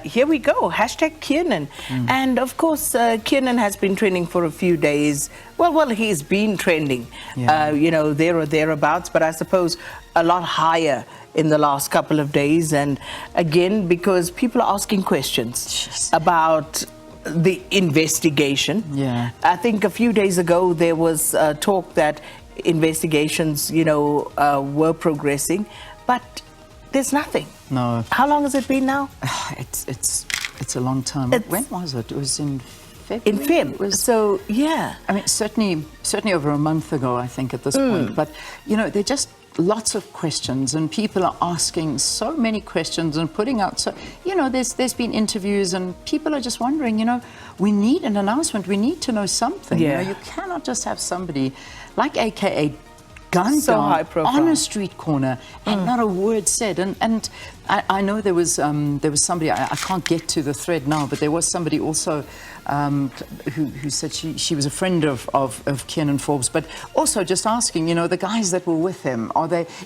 here we go, hashtag Kiernan. And of course, Kiernan has been trending for a few days. Well, he's been trending, you know, there or thereabouts, but I suppose a lot higher in the last couple of days. And again, because people are asking questions about the investigation. I think a few days ago there was talk that investigations, you know, were progressing, but there's nothing. No. How long has it been now? It's a long time. When was it? It was in February. In Feb. So yeah. I mean, certainly over a month ago, I think, at this point. But you know, they're just lots of questions, and people are asking so many questions and putting out. So you know, there's been interviews, and people are just wondering. You know, we need an announcement. We need to know something. You know, you cannot just have somebody like AKA gunned down on a street corner and not a word said. And I know there was somebody, I can't get to the thread now, but there was somebody also who said she was a friend of Kiernan Forbes, but also just asking, you know, the guys that were with him,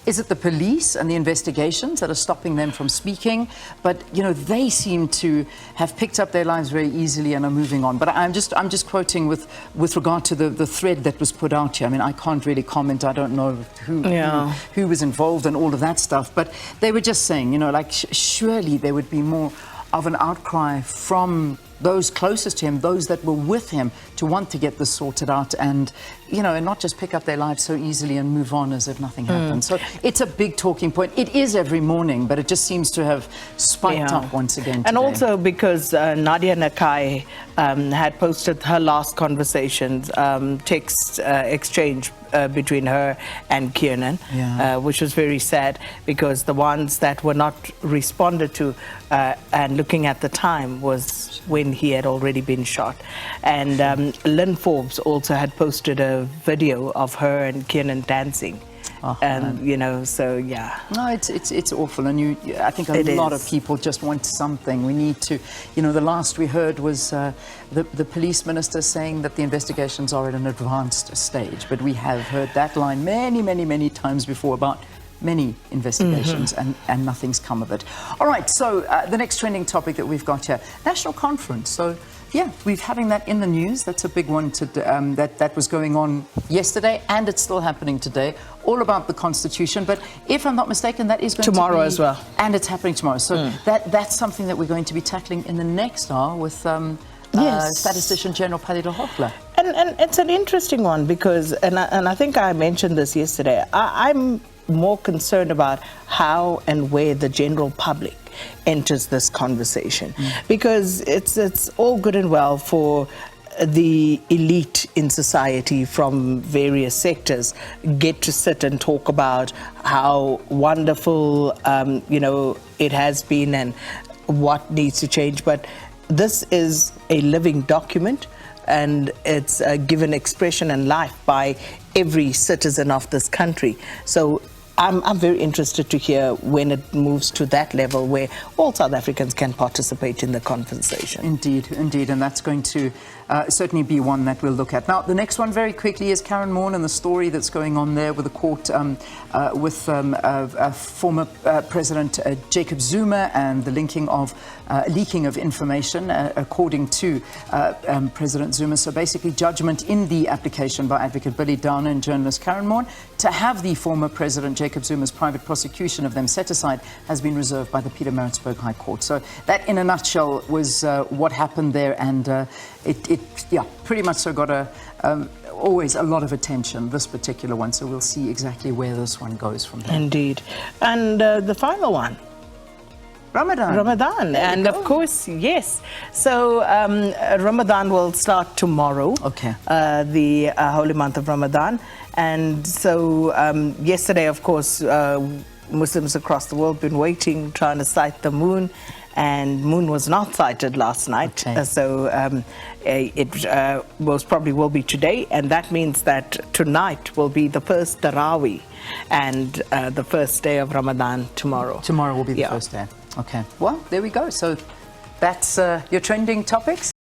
is it the police and the investigations that are stopping them from speaking? But you know, they seem to have picked up their lives very easily and are moving on. But I'm just quoting with regard to the thread that was put out here. I mean, I can't really comment. I don't know who was involved and all of that stuff, but they were just saying, you know, like surely there would be more of an outcry from those closest to him, those that were with him, to want to get this sorted out and, you know, and not just pick up their lives so easily and move on as if nothing happened. So it's a big talking point. It is every morning, but it just seems to have spiked up once again today. And also because Nadia Nakai had posted her last conversations, text exchange between her and Kiernan, which was very sad, because the ones that were not responded to and looking at the time was when he had already been shot. And Lynn Forbes also had posted a video of her and Kiernan dancing. And you know, so yeah. No, it's awful, and I think a lot of people just want something. We need to, you know, the last we heard was the police minister saying that the investigations are at an advanced stage, but we have heard that line many times before about many investigations, and nothing's come of it. All right, so the next trending topic that we've got here, national conference. So yeah, we're having that in the news. That's a big one that was going on yesterday, and it's still happening today, all about the Constitution. But if I'm not mistaken, that is going tomorrow to be, as well. And it's happening tomorrow. So that's something that we're going to be tackling in the next hour with Statistician General Padilla Hochler. And it's an interesting one because, and I think I mentioned this yesterday, I'm more concerned about how and where the general public enters this conversation, because it's all good and well for the elite in society from various sectors get to sit and talk about how wonderful you know, it has been and what needs to change, but this is a living document, and it's given expression and life by every citizen of this country. So I'm very interested to hear when it moves to that level where all South Africans can participate in the conversation. Indeed, and that's going to certainly be one that we'll look at. Now, the next one very quickly is Karen Moore and the story that's going on there with the court with former President Jacob Zuma and the leaking of information, according to President Zuma. So basically, judgment in the application by Advocate Billy Downer and journalist Karen Moore to have the former President Jacob Zuma's private prosecution of them set aside has been reserved by the Pietermaritzburg High Court. So that, in a nutshell, was what happened there, and it pretty much so got always a lot of attention, this particular one. So we'll see exactly where this one goes from there. Indeed. And the final one, Ramadan. And of course, yes. So Ramadan will start tomorrow. Okay. The holy month of Ramadan. And so yesterday, of course, Muslims across the world been waiting, trying to sight the moon. And moon was not sighted last night. Okay. So it most probably will be today. And that means that tonight will be the first Tarawih and the first day of Ramadan tomorrow. Tomorrow will be the first day. Okay. Well, there we go. So that's your trending topics.